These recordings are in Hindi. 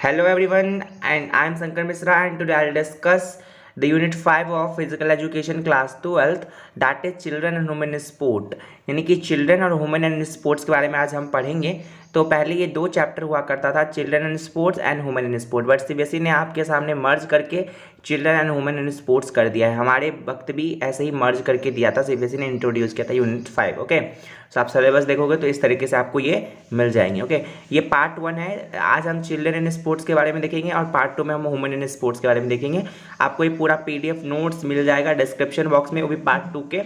Hello everyone, and I am Sankar Misra, and today I'll discuss the Unit 5 of Physical Education Class 12, that is Children and Women Sport। यानी कि चिल्ड्रन और वुमेन एंड स्पोर्ट्स के बारे में आज हम पढ़ेंगे। तो पहले ये दो चैप्टर हुआ करता था, children and sports and women and sport, but CBSE ने आपके सामने मर्ज करके children and women and sports कर दिया है। हमारे वक्त भी ऐसे ही मर्ज करके दिया था, सीबीएसई ने इंट्रोड्यूस किया था यूनिट 5। ओके, तो आप सिलेबस देखोगे तो इस तरीके से आपको ये मिल जाएंगे। ओके, ये पार्ट 1 है। आज हम चिल्ड्रन एंड स्पोर्ट्स के बारे में देखेंगे और पार्ट 2 में हम वुमेन एंड स्पोर्ट्स के बारे में देखेंगे। आपको ये पूरा पीडीएफ नोट्स मिल जाएगा डिस्क्रिप्शन बॉक्स में, वो भी पार्ट 2 के।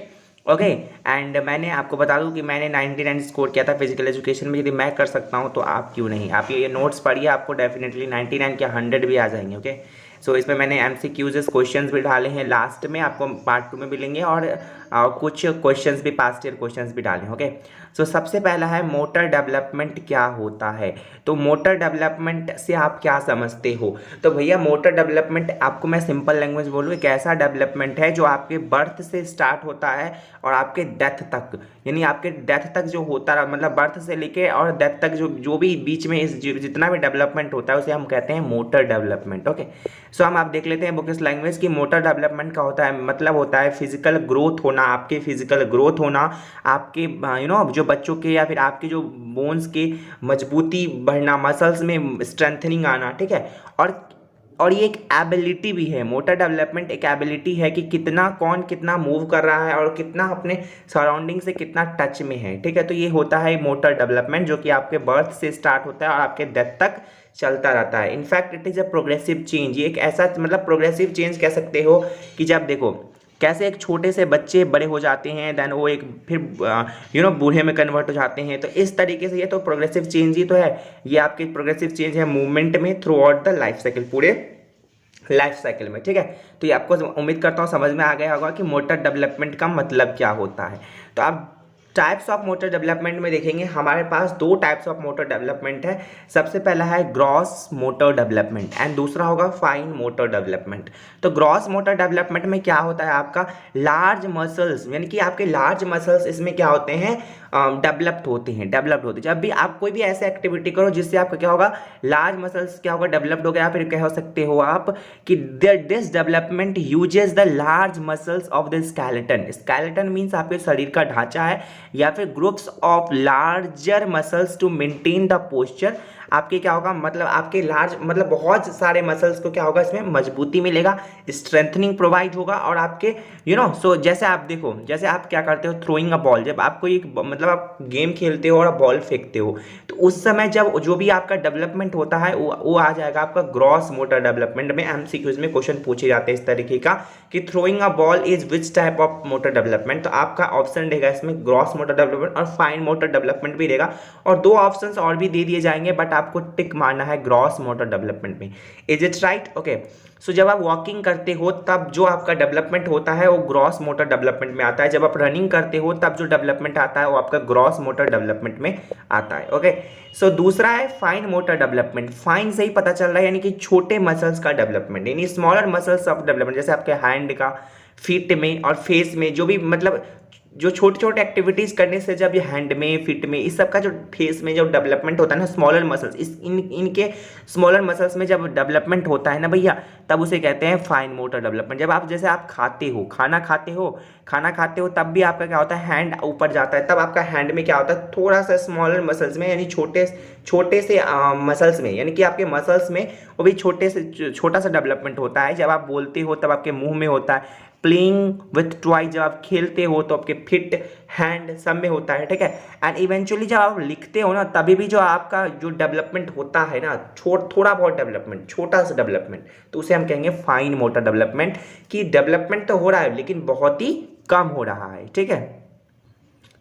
ओके, एंड मैंने आपको बता दूं कि मैंने 99 स्कोर किया था फिजिकल एजुकेशन में। यदि मैं कर सकता हूं तो आप क्यों नहीं। आप ये नोट्स पढ़िए, आपको डेफिनेटली 99 क्या 100 भी आ जाएंगे। ओके, सो इसमें मैंने एमसीक्यूज क्वेश्चंस भी डाले हैं, लास्ट में आपको पार्ट 2 में मिलेंगे, और कुछ क्वेश्चंस भी, पास्ट ईयर क्वेश्चंस भी डाले हैं। ओके, सो सबसे पहला है मोटर डेवलपमेंट क्या होता है। तो मोटर डेवलपमेंट से आप क्या समझते हो। तो भैया मोटर डेवलपमेंट, आपको मैं सिंपल लैंग्वेज बोलूँ, एक ऐसा डेवलपमेंट है जो आपके बर्थ से स्टार्ट होता है और आपके डेथ तक, यानी आपके डेथ तक जो होता है, मतलब बर्थ से लेके और डेथ तक जो भी बीच में इस जितना भी डेवलपमेंट होता है उसे हम कहते हैं मोटर डेवलपमेंट। ओके, सो हम आप देख लेते हैं बुक इस लैंग्वेज की। मोटर डेवलपमेंट का होता है, मतलब होता है फिजिकल ग्रोथ होना, आपके फिजिकल ग्रोथ होना, आपके जो बच्चों के या फिर आपके जो बोन्स के मजबूती बढ़ना, मसल्स में स्ट्रेंथनिंग आना। ठीक है, और ये एक एबिलिटी भी है। मोटर डेवलपमेंट एक एबिलिटी है कि कौन कितना मूव कर रहा है और कितना अपने सराउंडिंग से कितना टच में है। ठीक है, तो ये होता है मोटर डेवलपमेंट, जो कि आपके बर्थ से स्टार्ट होता है और आपके डेथ तक चलता रहता है। In fact it is a progressive change. ये एक ऐसा, मतलब प्रोग्रेसिव चेंज कह सकते हो कि जब देखो कैसे एक छोटे से बच्चे बड़े हो जाते हैं, देन वो एक फिर बूढ़े में कन्वर्ट हो जाते हैं। तो इस तरीके से ये तो प्रोग्रेसिव चेंज ही तो है। ये आपकी प्रोग्रेसिव चेंज है मूवमेंट में through out the life cycle, पूरे लाइफ साइकिल में। ठीक है, तो ये आपको उम्मीद करता हूँ समझ में आ गया होगा कि मोटर डेवलपमेंट का मतलब क्या होता है। तो आप टाइप्स ऑफ मोटर डेवलपमेंट में देखेंगे, हमारे पास दो टाइप्स ऑफ मोटर डेवलपमेंट है। सबसे पहला है ग्रॉस मोटर डेवलपमेंट एंड दूसरा होगा फाइन मोटर डेवलपमेंट। तो ग्रॉस मोटर डेवलपमेंट में क्या होता है, आपका लार्ज मसल्स, यानी कि आपके लार्ज मसल्स इसमें क्या होते हैं, डेवलप्ड होते हैं। जब भी आप कोई भी ऐसे एक्टिविटी करो जिससे आपका क्या होगा, लार्ज मसल्स क्या होगा, डेवलप्ड हो गया। फिर कह सकते हो आप कि this development uses the large muscles of the skeleton. Skeleton means आपके शरीर का ढांचा है, या फिर groups of larger muscles to maintain the posture. आपके क्या होगा, मतलब आपके लार्ज, मतलब बहुत सारे मसल्स को क्या होगा, इसमें मजबूती मिलेगा, स्ट्रेंथनिंग प्रोवाइड होगा। और आपके सो जैसे आप देखो, जैसे आप क्या करते हो, थ्रोइंग अ बॉल, जब आपको एक, मतलब आप गेम खेलते हो और बॉल फेंकते हो, तो उस समय जब जो भी आपका डेवलपमेंट होता है वो आ जाएगा आपका ग्रॉस मोटर डेवलपमेंट में। एमसीक्यूज में क्वेश्चन पूछे जाते हैं इस तरीके का कि throwing a ball is which type of motor development. तो आपका ऑप्शन रहेगा इसमें ग्रॉस मोटर डेवलपमेंट और फाइन मोटर डेवलपमेंट भी रहेगा, और दो ऑप्शंस और भी दे दिए जाएंगे, बट आपको टिक मारना है ग्रॉस मोटर डेवलपमेंट में। Is it right. ओके, सो जब आप वॉकिंग करते हो तब जो आपका डेवलपमेंट होता है वो ग्रॉस मोटर डेवलपमेंट में आता है। जब आप रनिंग करते हो तब जो डेवलपमेंट आता है वो आपका ग्रॉस मोटर डेवलपमेंट में आता है। ओके, सो दूसरा है फाइन मोटर डेवलपमेंट। फाइन से ही पता चल रहा है, यानी कि छोटे मसल्स का डेवलपमेंट, यानी स्मॉलर मसल्स ऑफ डेवलपमेंट, जैसे आपके हैंड का, फीट में और फेस में, जो भी मतलब जो छोटे छोटे एक्टिविटीज करने से जब ये हैंड में, फिट में, इस सब का जो फेस में जो डेवलपमेंट होता है ना, स्मॉलर मसल्स, इनके स्मॉलर मसल्स में जब डेवलपमेंट होता है ना भैया, तब उसे कहते हैं फाइन मोटर डेवलपमेंट। जब आप, जैसे आप खाते हो, खाना खाते हो तब भी आपका क्या होता है, हैंड ऊपर जाता है, तब आपका हैंड में क्या होता है, थोड़ा सा स्मॉलर मसल्स में, यानी छोटे से मसल्स में, यानी कि आपके मसल्स में वो भी छोटा सा डेवलपमेंट होता है। जब आप बोलते हो तब आपके मुंह में होता है। प्लेइंग विथ टॉय, जब आप खेलते हो तो आपके फिट, हैंड सब में होता है। ठीक है, एंड इवेंचुअली जब आप लिखते हो ना, तभी भी जो आपका जो डेवलपमेंट होता है ना, थोड़ा बहुत डेवलपमेंट, छोटा सा डेवलपमेंट, तो उसे हम कहेंगे फाइन मोटर डेवलपमेंट। कि डेवलपमेंट तो हो रहा है लेकिन बहुत ही कम हो रहा है। ठीक है,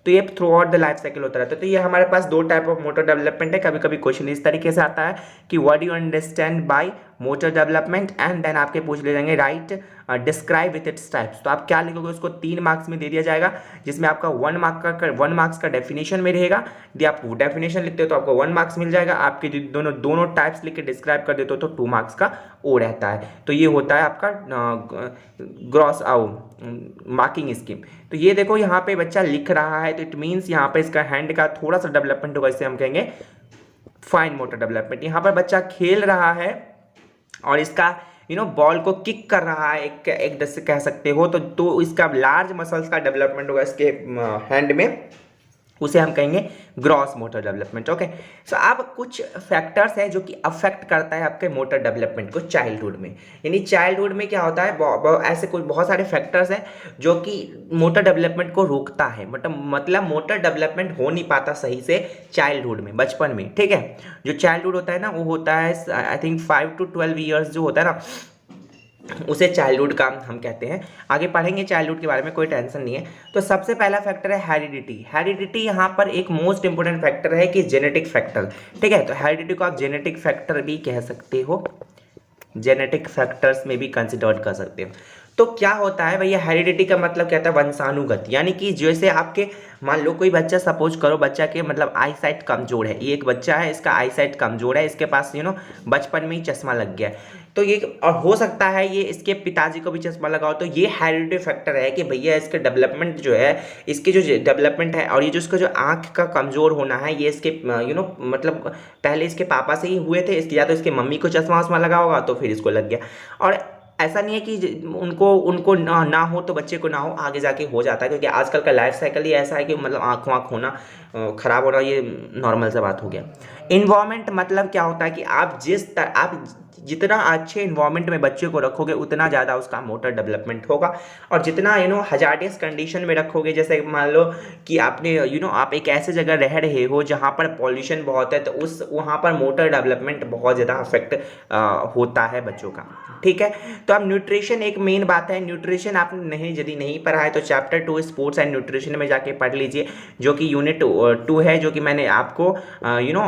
तो ये through out the life cycle होता रहता है। तो ये हमारे पास दो टाइप ऑफ मोटर डेवलपमेंट है। कभी कभी क्वेश्चन इस तरीके से आता है कि what do you understand by motor development, and then आपके पूछ ले जाएंगे write describe with its types. तो आप क्या लिखोगे, उसको 3 मार्क्स में दे दिया जाएगा, जिसमें आपका 1 मार्क्स का डेफिनेशन में रहेगा। यदि आप डेफिनेशन लिखते हो तो आपको 1 मार्क्स मिल जाएगा। आपके दोनों टाइप्स लिख के डिस्क्राइब कर देते हो तो 2 मार्क्स का ओ रहता है। तो ये होता है आपका ग्रॉस मार्किंग स्कीम। तो ये देखो यहाँ पे बच्चा लिख रहा है, तो इट मीन्स यहाँ पे इसका हैंड का थोड़ा सा डेवलपमेंट होगा, इसे हम कहेंगे फाइन मोटर डेवलपमेंट, यहाँ पर बच्चा खेल रहा है और इसका बॉल को किक कर रहा है, एक से कह सकते हो, तो इसका लार्ज मसल्स का डेवलपमेंट होगा इसके हैंड में, उसे हम कहेंगे ग्रॉस मोटर डेवलपमेंट। ओके, सो अब कुछ फैक्टर्स हैं जो कि अफेक्ट करता है आपके मोटर डेवलपमेंट को चाइल्डहुड में। यानी चाइल्डहुड में क्या होता है, ऐसे कुछ बहुत सारे फैक्टर्स हैं जो कि मोटर डेवलपमेंट को रोकता है, मतलब मोटर डेवलपमेंट हो नहीं पाता सही से चाइल्डहुड में, बचपन में। ठीक है, जो चाइल्डहुड होता है ना, वो होता है आई थिंक 5 to 12 ईयर्स जो होता है ना, उसे चाइल्डहुड का हम कहते हैं। आगे पढ़ेंगे चाइल्डहुड के बारे में, कोई टेंशन नहीं है। तो सबसे पहला फैक्टर है हेरिडिटी। हेरिडिटी यहाँ पर एक मोस्ट इंपोर्टेंट फैक्टर है कि जेनेटिक फैक्टर। ठीक है, तो हेरिडिटी को आप जेनेटिक फैक्टर भी कह सकते हो, जेनेटिक फैक्टर्स में भी कंसिडर कर सकते हो। तो क्या होता है भैया, हेरिडिटी का मतलब क्या होता है, वंशानुगत। यानी कि जैसे आपके मान लो कोई बच्चा, सपोज करो बच्चा के मतलब आई साइट कमजोर है, ये एक बच्चा है, इसका आई साइट कमजोर है, इसके पास बचपन में ही चश्मा लग गया, तो ये और हो सकता है ये इसके पिताजी को भी चश्मा लगाओ, तो ये हेरिडिटी फैक्टर है कि भैया इसके डेवलपमेंट जो है, इसकी जो डेवलपमेंट है और ये जो इसका जो आँख का कमज़ोर होना है, ये इसके मतलब पहले इसके पापा से ही हुए थे, इसकी या तो इसके मम्मी को चश्मा वश्मा लगा होगा तो फिर इसको लग गया। और ऐसा नहीं है कि उनको ना हो तो बच्चे को ना हो, आगे जाके हो जाता है, क्योंकि आजकल का लाइफ साइकिल ही ऐसा है कि मतलब आँख होना, ख़राब होना, ये नॉर्मल सा बात हो गया। इन्वायरमेंट मतलब क्या होता है कि आप आप जितना अच्छे इन्वायरमेंट में बच्चे को रखोगे उतना ज़्यादा उसका मोटर डेवलपमेंट होगा, और जितना हजार्डियस कंडीशन में रखोगे, जैसे मान लो कि आपने आप एक ऐसे जगह रह रहे हो जहाँ पर पॉल्यूशन बहुत है, तो वहाँ पर मोटर डेवलपमेंट बहुत ज़्यादा अफेक्ट होता है बच्चों का। ठीक है, तो अब न्यूट्रिशन एक मेन बात है। न्यूट्रिशन आपने यदि नहीं पढ़ा है तो चैप्टर 2 स्पोर्ट्स एंड न्यूट्रिशन में जाके पढ़ लीजिए, जो कि यूनिट 2 है, जो कि मैंने आपको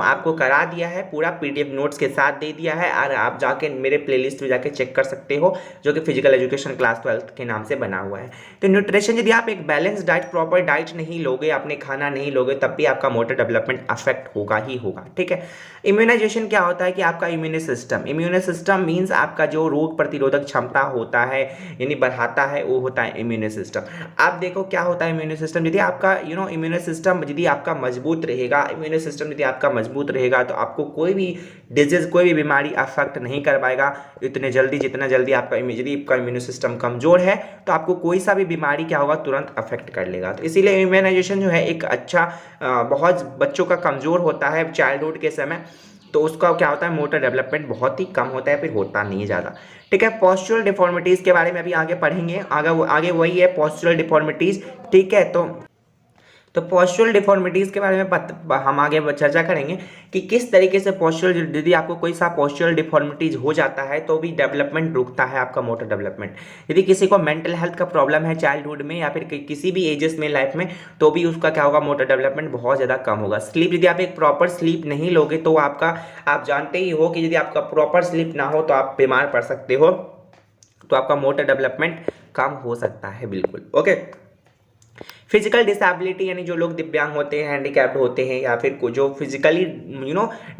आपको करा दिया है, पूरा PDF नोट्स के साथ दे दिया है, और आप जाके मेरे प्लेलिस्ट में जाके चेक कर सकते हो, जो कि फिजिकल एजुकेशन क्लास 12 के नाम से बना हुआ है। तो न्यूट्रिशन, यदि आप एक बैलेंस डाइट, प्रॉपर डाइट नहीं लोगे, अपने खाना नहीं लोगे, तब भी आपका मोटर डेवलपमेंट अफेक्ट होगा ही होगा। ठीक है, इम्यूनाइजेशन क्या होता है कि आपका इम्यून सिस्टम मीन्स आपका जो रोग प्रतिरोधक क्षमता होता है, यानी बढ़ाता है, वो होता है इम्यून सिस्टम। आप देखो क्या होता है इम्यून सिस्टम, यदि आपका इम्यून सिस्टम यदि आपका मजबूत रहेगा, इम्यून सिस्टम यदि आपका मजबूत रहेगा, तो आपको कोई भी डिजीज, कोई भी बीमारी अफेक्ट नहीं कर पाएगा इतने जल्दी, जितना जल्दी आपका यदि आपका इम्यून सिस्टम कमजोर है तो आपको कोई सा भी बीमारी क्या होगा, तुरंत अफेक्ट कर लेगा। तो इसीलिए इम्यूनाइजेशन जो है एक अच्छा, बहुत बच्चों का कमजोर होता है चाइल्डहुड के समय, तो उसका क्या होता है, मोटर डेवलपमेंट बहुत ही कम होता है, फिर होता नहीं है ज़्यादा। ठीक है, पोस्चरल डिफॉर्मिटीज़ के बारे में अभी आगे पढ़ेंगे, आगे वही है पोस्चरल डिफॉर्मिटीज़। ठीक है, तो पोस्चरल डिफॉर्मिटीज़ के बारे में हम आगे चर्चा करेंगे कि किस तरीके से पोस्चरल, यदि आपको कोई सा पोस्चरल डिफॉर्मिटीज़ हो जाता है तो भी डेवलपमेंट रुकता है आपका मोटर डेवलपमेंट। यदि किसी को मेंटल हेल्थ का प्रॉब्लम है चाइल्डहुड में या फिर किसी भी एजेस में लाइफ में, तो भी उसका क्या होगा, मोटर डेवलपमेंट बहुत ज़्यादा कम होगा। स्लीप, यदि आप एक प्रॉपर स्लीप नहीं लोगे तो आप जानते ही हो कि यदि आपका प्रॉपर स्लीप ना हो तो आप बीमार पड़ सकते हो, तो आपका मोटर डेवलपमेंट कम हो सकता है, बिल्कुल। ओके, फिजिकल डिसेबिलिटी, यानी जो लोग दिव्यांग होते हैं, हैंडीकैप्ड होते हैं, या फिर जो फिजिकली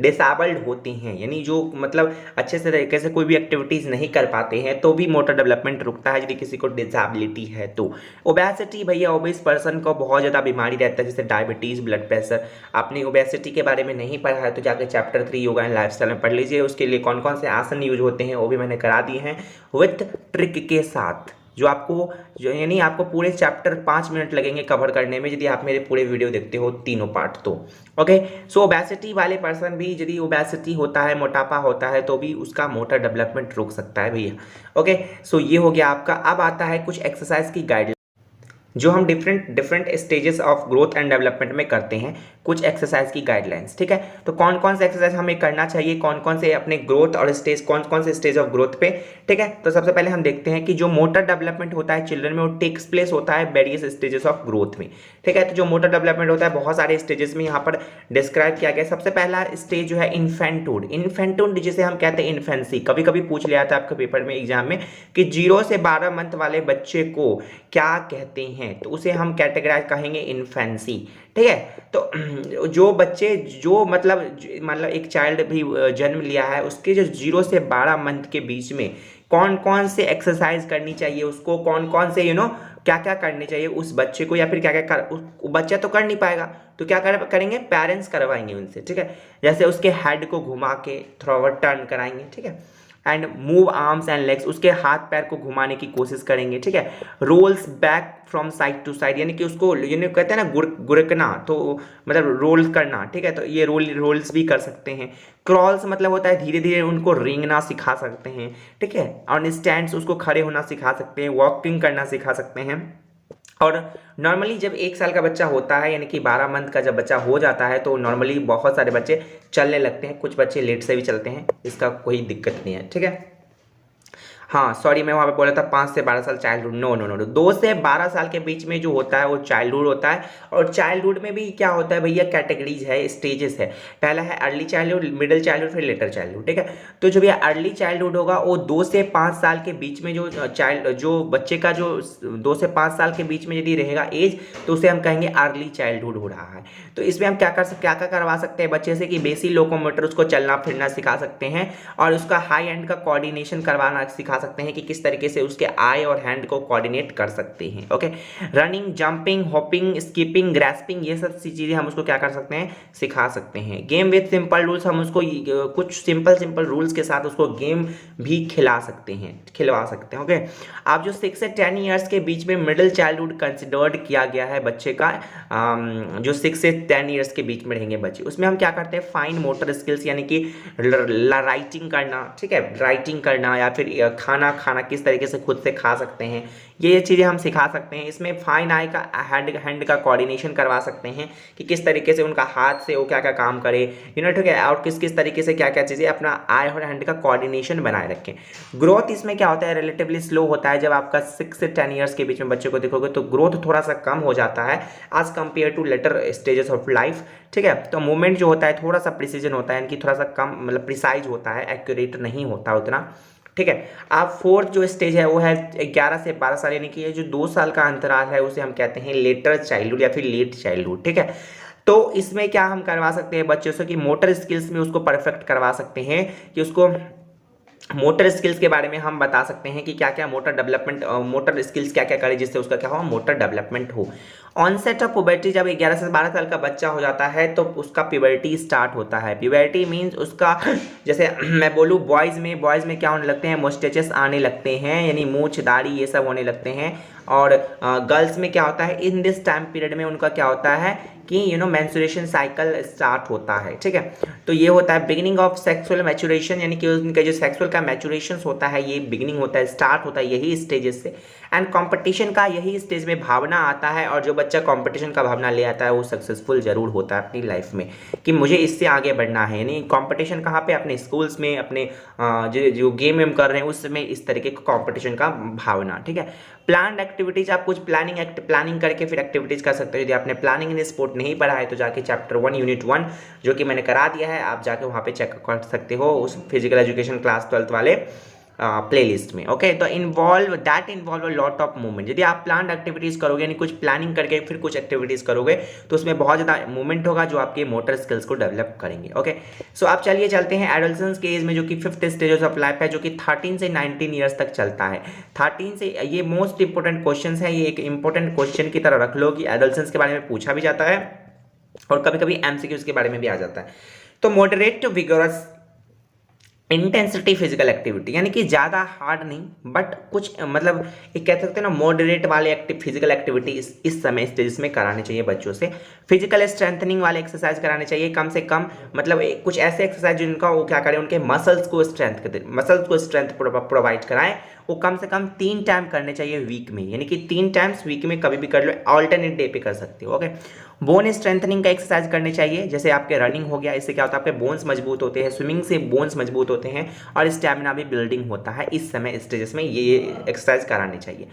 डिसेबल्ड होते हैं, यानी जो मतलब अच्छे से तरीके से कोई भी एक्टिविटीज़ नहीं कर पाते हैं, तो भी मोटर डेवलपमेंट रुकता है यदि किसी को डिसेबिलिटी है तो। ओबेसिटी, भैया ओबेस पर्सन को बहुत ज़्यादा बीमारी रहता है, जैसे डायबिटीज़, ब्लड प्रेशर। आपने ओबेसिटी के बारे में नहीं पढ़ा है तो जाकर चैप्टर 3 योगा एंड लाइफस्टाइल में पढ़ लीजिए। उसके लिए कौन कौन से आसन यूज होते हैं वो भी मैंने करा दिए हैं विथ ट्रिक के साथ, जो यानी आपको पूरे चैप्टर 5 मिनट लगेंगे कवर करने में, यदि आप मेरे पूरे वीडियो देखते हो तीनों पार्ट तो। ओके, सो ओबेसिटी वाले पर्सन भी, यदि ओबेसिटी होता है, मोटापा होता है, तो भी उसका मोटर डेवलपमेंट रुक सकता है भैया। ओके, सो ये हो गया आपका। अब आता है कुछ एक्सरसाइज की गाइडलाइन जो हम different stages of growth and development में करते हैं, कुछ एक्सरसाइज की गाइडलाइंस। ठीक है, तो कौन कौन से एक्सरसाइज हमें करना चाहिए, कौन कौन से अपने ग्रोथ और स्टेज, कौन कौन से स्टेज ऑफ ग्रोथ पे। ठीक है, तो सबसे पहले हम देखते हैं कि जो मोटर डेवलपमेंट होता है चिल्ड्रन में, वो टेक्स प्लेस होता है वेरियस स्टेजेस ऑफ ग्रोथ में। ठीक है, तो जो मोटर डेवलपमेंट होता है बहुत सारे स्टेजेस में यहाँ पर डिस्क्राइब किया गया। सबसे पहला स्टेज जो है इन्फेंटहुड, जिसे हम कहते हैं इन्फेंसी। कभी कभी पूछ लिया था आपके पेपर में, एग्जाम में, कि 0 से 12 मंथ वाले बच्चे को क्या कहते हैं, तो उसे हम कैटेगराइज कहेंगे इन्फेंसी। ठीक है, तो जो बच्चे जो मतलब एक चाइल्ड भी जन्म लिया है, उसके जो 0 से 12 मंथ के बीच में कौन कौन से एक्सरसाइज करनी चाहिए उसको, कौन कौन से क्या क्या करने चाहिए उस बच्चे को, या फिर क्या क्या बच्चा तो कर नहीं पाएगा तो क्या करेंगे, पेरेंट्स करवाएंगे उनसे, ठीक है। जैसे उसके हेड को घुमा के थोड़ा बहुत टर्न कराएंगे, ठीक है, and move arms and legs, उसके हाथ पैर को घुमाने की कोशिश करेंगे, ठीक है। Rolls back from side to side, यानी कि उसको यानी कहते हैं ना गुरकना, तो मतलब रोल करना, ठीक है, तो ये रोल्स भी कर सकते हैं। क्रॉल्स मतलब होता है धीरे धीरे उनको रेंगना सिखा सकते हैं, ठीक है। और स्टैंड्स उसको खड़े होना सिखा सकते हैं, वॉकिंग करना सिखा सकते हैं। और नॉर्मली जब 1 साल का बच्चा होता है, यानी कि 12 मंथ का जब बच्चा हो जाता है, तो नॉर्मली बहुत सारे बच्चे चलने लगते हैं, कुछ बच्चे लेट से भी चलते हैं, इसका कोई दिक्कत नहीं है, ठीक है। हाँ सॉरी, मैं वहाँ पे बोला था 5 से 12 साल childhood, no no no no, 2 से 12 साल के बीच में जो होता है वो चाइल्डहुड होता है। और चाइल्डहुड में भी क्या होता है भैया, कैटेगरीज है, स्टेजेस है। पहला है अर्ली चाइल्डहुड, मिडिल चाइल्डहुड, फिर लेटर चाइल्डहुड, ठीक है। तो जो भैया अर्ली चाइल्डहुड होगा वो 2 से 5 साल के बीच में जो बच्चे का जो 2 से 5 साल के बीच में यदि रहेगा एज, तो उसे हम कहेंगे अर्ली चाइल्डहुड हो रहा है। तो इसमें हम क्या क्या करवा सकते हैं बच्चे से कि बेसिक लोकोमोटर, उसको चलना फिरना सिखा सकते हैं, और उसका हाई एंड का कोऑर्डिनेशन करवाना सिखा सकते हैं कि किस तरीके से उसके आई और हैंड को कोऑर्डिनेट कर सकते हैं, okay. Running, jumping, hopping, skipping, grasping, ये सब चीज़ें हम उसको क्या कर सकते हैं, सिखा सकते हैं। गेम विद सिंपल रूल्स, हम उसको कुछ सिंपल रूल्स के साथ उसको गेम भी खिलवा सकते हैं, ओके। आप जो 6 से 10 ईयर्स के बीच में मिडिल चाइल्डहुड कंसिडर्ड किया गया है बच्चे का, जो 6 से 10 ईयर्स के बीच में रहेंगे बच्चे, उसमें हम क्या करते हैं, फाइन मोटर स्किल्स, यानी कि राइटिंग करना, ठीक है, राइटिंग करना, या फिर खाना किस तरीके से खुद से खा सकते हैं, ये चीज़ें हम सिखा सकते हैं। इसमें फाइन आई का हैंड का कोऑर्डिनेशन करवा सकते हैं कि किस तरीके से उनका हाथ से वो क्या क्या काम करे, ठीक है, और किस तरीके से क्या क्या चीज़ें अपना आई और हैंड का कोऑर्डिनेशन बनाए रखें। ग्रोथ इसमें क्या होता है, रिलेटिवली स्लो होता है। जब आपका 6 से 10 ईयर्स के बीच में बच्चे को देखोगे तो ग्रोथ थोड़ा सा कम हो जाता है as compare to later stages of life, ठीक है। तो मूवमेंट जो होता है थोड़ा सा प्रिसीजन होता है, इनकी थोड़ा सा कम मतलब प्रिसाइज होता है, एक्यूरेट नहीं होता उतना, ठीक है। आप फोर्थ जो स्टेज है वो है 11 से 12 साल, यानी कि ये जो 2 साल का अंतराल है उसे हम कहते हैं लेटर चाइल्डहुड या फिर लेट चाइल्डहुड, ठीक है। तो इसमें क्या हम करवा सकते हैं बच्चों से कि मोटर स्किल्स में उसको परफेक्ट करवा सकते हैं, कि उसको मोटर स्किल्स के बारे में हम बता सकते हैं कि क्या क्या मोटर स्किल्स क्या क्या करें जिससे उसका क्या हो, मोटर डेवलपमेंट हो। ऑनसेट ऑफ पुबर्टी, जब 11 से 12 साल का बच्चा हो जाता है तो उसका प्यूबर्टी स्टार्ट होता है। प्यूबर्टी मीन्स उसका जैसे मैं बोलूँ बॉयज़ में क्या होने लगते हैं, मोस्टेचेस आने लगते हैं, यानी मूछ दाढ़ी ये सब होने लगते हैं। और गर्ल्स में क्या होता है, इन दिस टाइम पीरियड में उनका क्या होता है कि मेंस्ट्रुएशन साइकिल स्टार्ट होता है, ठीक है। तो ये होता है बिगिनिंग ऑफ सेक्सुअल मैचुरेशन, यानी कि उनका जो सेक्सुअल का मैचुरेशन होता है ये बिगिनिंग होता है, स्टार्ट होता है यही स्टेजेस से। एंड कंपटीशन का यही स्टेज में भावना आता है, और जो बच्चा कंपटीशन का भावना ले आता है वो सक्सेसफुल जरूर होता है अपनी लाइफ में, कि मुझे इससे आगे बढ़ना है। यानी कंपटीशन कहाँ पे, अपने स्कूल्स में, अपने जो गेम वेम कर रहे हैं उसमें इस तरीके का कंपटीशन का भावना, ठीक है। प्लान एक्टिविटीज, आप कुछ प्लानिंग करके फिर एक्टिविटीज कर सकते हो। यदि आपने प्लानिंग इन स्पोर्ट नहीं पढ़ा है तो जाके चैप्टर 1 यूनिट 1 जो कि मैंने करा दिया है, आप जाके वहाँ पे चेक कर सकते हो उस फिजिकल एजुकेशन क्लास 12th वाले प्लेलिस्ट में, ओके। तो इन्वॉल्व लॉट ऑफ मूवमेंट। यदि आप प्लान एक्टिविटीज करोगे, यानी कुछ प्लानिंग करके फिर कुछ एक्टिविटीज करोगे, तो उसमें बहुत ज़्यादा मूवमेंट होगा जो आपके मोटर स्किल्स को डेवलप करेंगे, ओके। सो आप चलिए चलते हैं एडोलसेंस के एज में, जो कि 5th स्टेज ऑफ लाइफ है, जो कि 13 से 19 ईयर्स तक चलता है। 13 से, ये मोस्ट इंपोर्टेंट क्वेश्चन है, ये एक इंपॉर्टेंट क्वेश्चन की तरह रख लो कि एडोलसेंस के बारे में पूछा भी जाता है और कभी कभी एमसीक्यूज के बारे में भी आ जाता है। तो moderate to vigorous intensity physical activity, यानी कि ज़्यादा हार्ड नहीं बट कुछ मतलब एक कह सकते हैं ना मॉडरेट वाले फिजिकल एक्टिविटी इस समय स्टेज में कराने चाहिए बच्चों से। फिजिकल स्ट्रेंथनिंग वाले एक्सरसाइज कराने चाहिए कम से कम, मतलब कुछ ऐसे एक्सरसाइज जिनका वो क्या करें, उनके मसल्स को स्ट्रेंथ प्रोवाइड कराएं। वो कम से कम 3 टाइम करने चाहिए वीक में, यानी कि 3 टाइम्स वीक में कभी भी कर लो, ऑल्टरनेट डे पे कर सकते हो, ओके। बोन स्ट्रेंथनिंग का एक्सरसाइज करने चाहिए, जैसे आपके रनिंग हो गया, इससे क्या होता है आपके बोन्स मजबूत होते हैं, स्विमिंग से बोन्स मजबूत होते हैं और स्टैमिना भी बिल्डिंग होता है। इस समय स्टेजेस में ये एक्सरसाइज करानी चाहिए।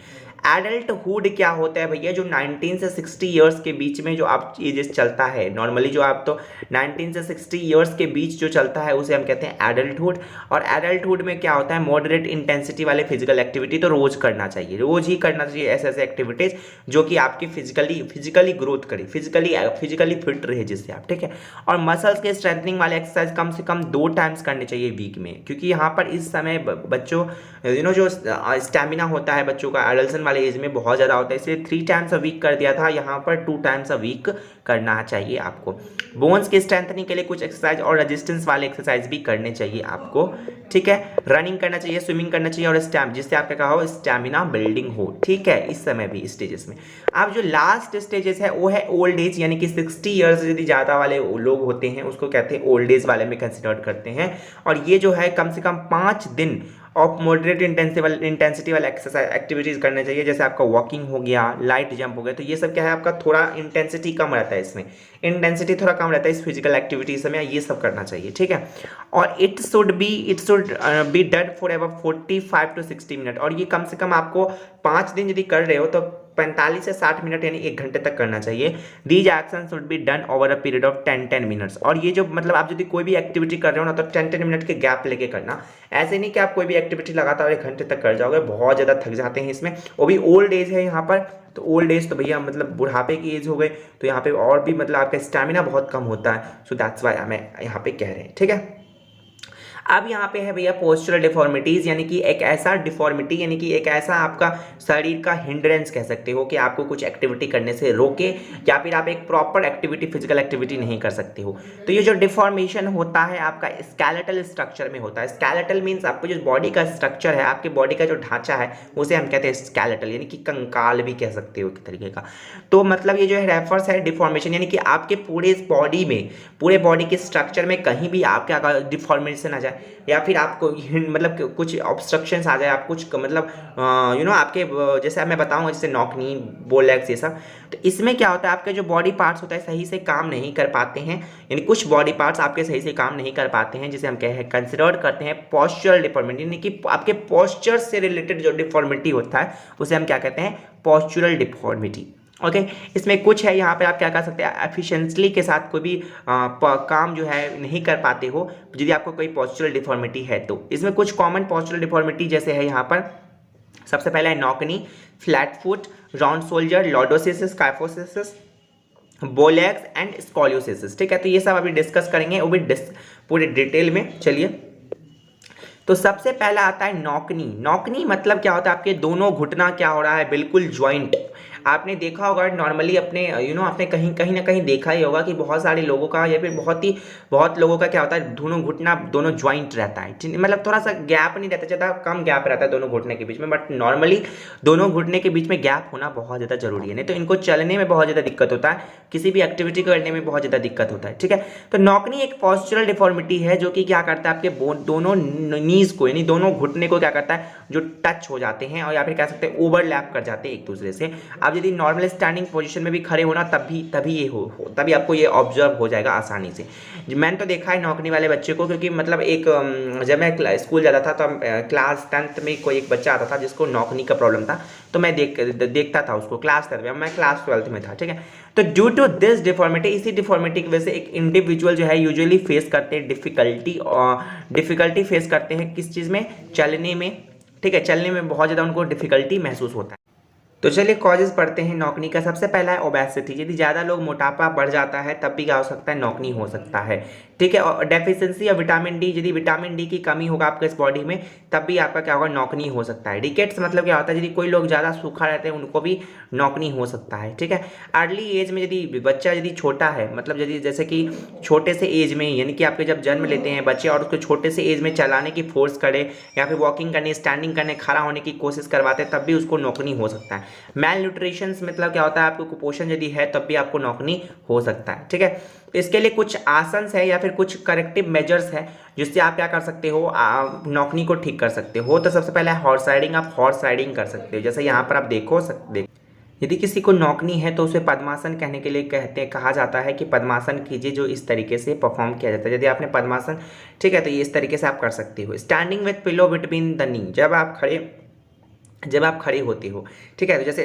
एडल्टहुड क्या होता है भैया, जो 19 से 60 ईयर्स के बीच में जो आप एजेस चलता है नॉर्मली, जो आप तो 19 से 60 ईयर्स के बीच जो चलता है उसे हम कहते हैं एडल्टहुड। और एडल्टहुड में क्या होता है, मॉडरेट इंटेंसिटी वाले फिजिकल एक्टिविटी तो रोज करना चाहिए, रोज ही करना चाहिए ऐसे ऐसे एक्टिविटीज जो कि आपकी फिजिकली ग्रोथ करे, फिजिकली फिट रहे जिससे आप, ठीक है। और मसल्स के स्ट्रेंथनिंग वाले एक्सरसाइज कम से कम 2 टाइम्स करने चाहिए वीक में, क्योंकि यहाँ पर इस समय बच्चों जो स्टैमिना होता है बच्चों का एडल्सन वाले वाले एज में बहुत ज़्यादा होता है, इसलिए 3 टाइम्स अ वीक कर दिया था, यहाँ पर 2 टाइम्स अ वीक करना चाहिए आपको। बोन्स की स्ट्रेंथनिंग के लिए कुछ एक्सरसाइज और रेजिस्टेंस वाले एक्सरसाइज भी करने चाहिए आपको, ठीक है। रनिंग करना चाहिए, स्विमिंग करना चाहिए और जिससे आपका क्या हो, स्टैमिना बिल्डिंग हो, ठीक है। इस समय भी स्टेजेस में अब जो लास्ट स्टेजेस है वो है ओल्ड एज, यानी कि 60 ईयर्स यदि ज़्यादा वाले लोग होते हैं उसको कहते हैं ओल्ड एज वाले में कंसिडर करते हैं। और ये जो है कम से कम 5 दिन ऑफ मॉडरेट इंटेंसिटी वाले एक्सरसाइज एक्टिविटीज़ करने चाहिए, जैसे आपका वॉकिंग हो गया, लाइट जंप हो गया। तो ये सब क्या है, आपका थोड़ा इंटेंसिटी कम रहता है, इसमें इंटेंसिटी थोड़ा कम रहता है इस फिजिकल एक्टिविटीज में, ये सब करना चाहिए, ठीक है। और it should be done for ever 45 to 60 minute, और ये कम से कम आपको 5 दिन यदि कर रहे हो तो 45 से 60 मिनट यानी 1 घंटे तक करना चाहिए। These action should be done over a period of 10 minutes. और ये जो मतलब आप यदि कोई भी एक्टिविटी कर रहे हो ना तो 10 मिनट के गैप लेके करना, ऐसे नहीं कि आप कोई भी एक्टिविटी लगातार 1 घंटे तक कर जाओगे, बहुत ज़्यादा थक जाते हैं इसमें। वो भी ओल्ड एज है यहाँ पर, तो ओल्ड एज तो भैया मतलब बुढ़ापे की एज हो गई, तो यहाँ पे और भी मतलब आपका स्टैमिना बहुत कम होता है। सो दैट्स वाई हमें यहाँ पे कह रहे हैं, ठीक है। अब यहाँ पे है भैया पोस्चरल डिफॉर्मिटीज, यानी कि एक ऐसा डिफॉर्मिटी, यानी कि एक ऐसा आपका शरीर का हिंड्रेंस कह सकते हो कि आपको कुछ एक्टिविटी करने से रोके, या फिर आप एक प्रॉपर एक्टिविटी फिजिकल एक्टिविटी नहीं कर सकते हो। तो ये जो डिफॉर्मेशन होता है आपका स्केलेटल स्ट्रक्चर में होता है। स्केलेटल मीन्स आपको जो बॉडी का स्ट्रक्चर है, आपके बॉडी का जो ढांचा है उसे हम कहते हैं स्केलेटल, यानी कि कंकाल भी कह सकते हो एक तरीके का। तो मतलब ये जो है रेफर्स है डिफॉर्मेशन, यानी कि आपके पूरे बॉडी में, पूरे बॉडी के स्ट्रक्चर में कहीं भी आपके डिफॉर्मेशन आ जाए, या फिर आपको मतलब कुछ ऑब्स्ट्रक्शंस आ जाए, आप कुछ मतलब आपके जैसे मैं बताऊंगा, जैसे नौकनी, बोलेक्स, ये सब। तो इसमें क्या होता है, आपके जो बॉडी पार्ट्स होता है सही से काम नहीं कर पाते हैं, यानी कुछ बॉडी पार्ट्स आपके सही से काम नहीं कर पाते हैं, जिसे हम कंसिडर करते हैं पोस्चरल डिफॉर्मिटी, यानी कि आपके पोस्चर से रिलेटेड जो डिफॉर्मिटी होता है उसे हम क्या कहते हैं, पोस्चरल डिफॉर्मिटी। ओके इसमें कुछ है यहाँ पे आप क्या कर सकते हैं, एफिशिएंटली के साथ कोई भी काम जो है नहीं कर पाते हो यदि आपको कोई पोस्चरल डिफॉर्मिटी है। तो इसमें कुछ कॉमन पोस्चरल डिफॉर्मिटी जैसे है यहाँ पर, सबसे पहला है knock knee, flat foot, round shoulder, lordosis, kyphosis, bow legs and scoliosis, ठीक है। तो ये सब अभी डिस्कस करेंगे, वो भी पूरे डिटेल में। चलिए, तो सबसे पहला आता है नॉकनी। नॉकनी मतलब क्या होता है, आपके दोनों घुटना क्या हो रहा है, बिल्कुल ज्वाइंट। आपने देखा होगा नॉर्मली अपने आपने कहीं ना कहीं देखा ही होगा कि बहुत सारे लोगों का या फिर बहुत लोगों का क्या होता है, दोनों घुटना दोनों ज्वाइंट रहता है, मतलब थोड़ा सा गैप नहीं रहता, ज़्यादा कम गैप रहता है दोनों घुटने के बीच में। बट नॉर्मली दोनों घुटने के बीच में गैप होना बहुत ज़्यादा जरूरी है, नहीं तो इनको चलने में बहुत ज़्यादा दिक्कत होता है, किसी भी एक्टिविटी करने में बहुत ज़्यादा दिक्कत होता है, ठीक है। तो नॉकनी एक पोस्चरल डिफॉर्मिटी है जो कि क्या करता है, आपके दोनों नीज को, यानी दोनों घुटने को क्या करता है, जो टच हो जाते हैं और या फिर कह सकते हैं ओवरलैप कर जाते हैं एक दूसरे से। आप यदि नॉर्मल स्टैंडिंग पोजीशन में भी खड़े होना तभी आपको ये ऑब्जर्व हो जाएगा आसानी से। मैंने तो देखा है नौकरी वाले बच्चे को, क्योंकि मतलब जब मैं स्कूल जाता था तो क्लास 10th में कोई एक बच्चा आता था जिसको नौकरी का प्रॉब्लम था, तो मैं देखता था उसको क्लास 10th में, मैं क्लास 12th में था, ठीक है। तो ड्यू टू दिस डिफॉर्मिटी, इसी डिफॉर्मिटी की वजह से एक इंडिविजुअल जो है यूजुअली फेस करते हैं डिफिकल्टी फेस करते हैं किस चीज़ में, चलने में, ठीक है। चलने में बहुत ज़्यादा उनको डिफिकल्टी महसूस होता है। तो चलिए कॉजेज पढ़ते हैं नौकनी का। सबसे पहला है ओबेसिटी, यदि ज़्यादा लोग मोटापा बढ़ जाता है तब भी क्या हो सकता है, नौकनी हो सकता है, ठीक है। और डेफिशिएंसी ऑफ विटामिन डी, यदि विटामिन डी की कमी होगा आपके इस बॉडी में तब भी आपका क्या होगा, नौकनी हो सकता है। रिकेट्स मतलब क्या होता है, यदि कोई लोग ज़्यादा सूखा रहते हैं उनको भी नौकनी हो सकता है, ठीक है। अर्ली एज में यदि बच्चा यदि छोटा है, मतलब यदि जैसे कि छोटे से एज में, यानी कि आपके जब जन्म लेते हैं बच्चे और उसको छोटे से एज में चलाने की फोर्स करे या फिर वॉकिंग करने, स्टैंडिंग करने, खड़ा होने की कोशिश करवाते हैं तब भी उसको नौकनी हो सकता है। मैल न्यूट्रिशन मतलब क्या होता है, आपको कुपोषण यदि है तब भी आपको नौकनी हो सकता है, ठीक है। इसके लिए कुछ आसन है या फिर कुछ करेक्टिव मेजर्स है जिससे आप क्या कर सकते हो, नौकनी को ठीक कर सकते हो। तो सबसे पहले हॉर्स राइडिंग, आप हॉर्स राइडिंग कर सकते हो। जैसे यहाँ पर आप देखो यदि किसी को नौकनी है तो उसे पद्मासन कहने के लिए कहा जाता है कि पद्मासन कीजिए, जो इस तरीके से परफॉर्म किया जाता है। यदि आपने पद्मासन, ठीक है, तो ये इस तरीके से आप कर सकते हो। Standing with pillow between the knee, जब आप खड़े होते हो, ठीक है। तो जैसे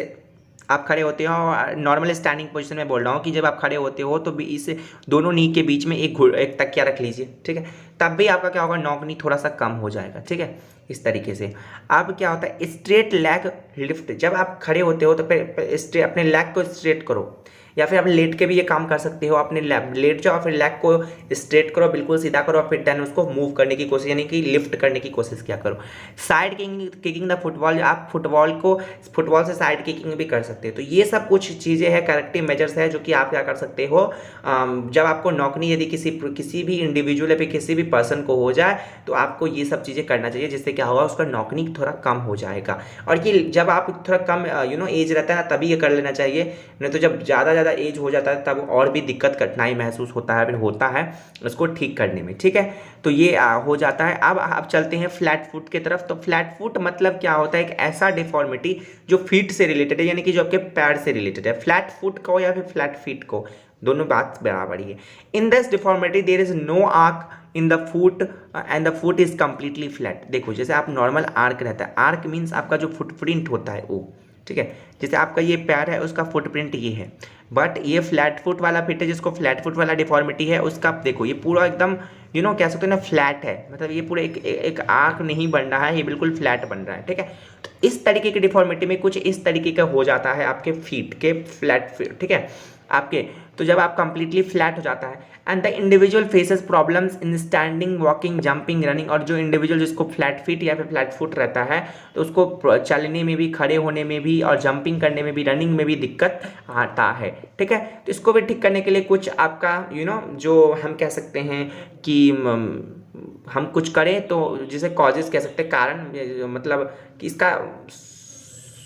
आप खड़े होते हो, नॉर्मल स्टैंडिंग पोजीशन में बोल रहा हूँ कि जब आप खड़े होते हो तो इस दोनों नी के बीच में एक तकिया रख लीजिए, ठीक है। तब भी आपका क्या होगा, नौकनी थोड़ा सा कम हो जाएगा, ठीक है। इस तरीके से आप क्या होता है, स्ट्रेट लेग लिफ्ट, जब आप खड़े होते हो तो फिर अपने लेग को स्ट्रेट करो, या फिर आप लेट के भी ये काम कर सकते हो। अपने लेट जाओ, फिर लेग को स्ट्रेट करो, बिल्कुल सीधा करो, फिर देन उसको मूव करने की कोशिश, यानी कि लिफ्ट करने की कोशिश किया करो। साइड किकिंग द फुटबॉल, आप फुटबॉल से साइड किकिंग भी कर सकते हो। तो ये सब कुछ चीज़ें हैं, करेक्टिव मेजर्स है जो कि आप क्या कर सकते हो। जब आपको नॉकनी यदि किसी भी इंडिविजुअल या फिर किसी भी पर्सन को हो जाए तो आपको ये सब चीज़ें करना चाहिए, जिससे क्या होगा, उसका नॉकनी थोड़ा कम हो जाएगा। और ये जब आप थोड़ा कम एज रहता है ना, तभी ये कर लेना चाहिए, नहीं तो जब ज़्यादा एज हो जाता है तब और भी दिक्कत कठिनाई महसूस होता है, फिर होता है उसको ठीक करने में। ठीक है, तो ये हो जाता है। अब चलते हैं फ्लैट फुट की तरफ। तो फ्लैट फुट मतलब क्या होता है, एक ऐसा डिफॉर्मिटी जो फीट से रिलेटेड है, यानी कि जो आपके पैर से रिलेटेड है। फ्लैट फुट को या फिर फ्लैट फीट को, दोनों बात बराबर ही है। In this deformity there is no arch in the foot and the foot is completely flat. देखो, जैसे आप नॉर्मल आर्क रहता है, आर्क मीन्स आपका जो फुटप्रिंट होता है वो, ठीक है, जैसे आपका ये पैर है उसका फुटप्रिंट ये है, बट ये फ्लैट फुट वाला फिट है, जिसको फ्लैट फुट वाला डिफॉर्मिटी है, उसका देखो ये पूरा एकदम कह सकते हो ना फ्लैट है, मतलब ये पूरा एक आर्क नहीं बन रहा है, ये बिल्कुल फ्लैट बन रहा है। ठीक है, तो इस तरीके की डिफॉर्मिटी में कुछ इस तरीके का हो जाता है आपके फीट के फ्लैट, ठीक है आपके। तो जब आप कंप्लीटली फ्लैट हो जाता है and the individual faces problems in standing, walking, jumping, running. और जो इंडिविजुअल जिसको फ्लैट फीट या फिर फ्लैट फुट रहता है तो उसको चलने में भी, खड़े होने में भी, और जंपिंग करने में भी, रनिंग में भी दिक्कत आता है। ठीक है, तो इसको भी ठीक करने के लिए कुछ आपका जो हम कह सकते हैं कि हम कुछ करें, तो जिसे कॉजेज कह सकते हैं, कारण, मतलब कि इसका